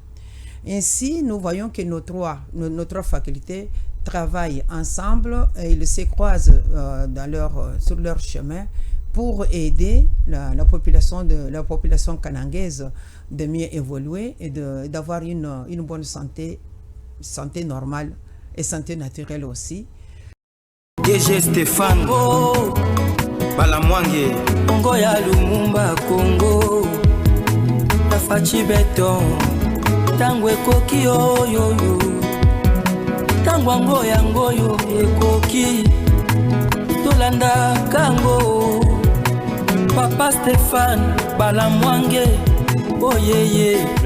Ainsi, nous voyons que nos trois facultés travaillent ensemble et ils se croisent sur leur chemin pour aider la population kanangaise de mieux évoluer et d'avoir une bonne santé normale et santé naturelle aussi. DG Stéphane, Balamwange Congo ya Lumumba Congo Tafachi beton Tangwe koki oyoyo Tangwa ngoya ngoyo ekoki Tolanda kango Papa Stéphane Balamwange Oyeye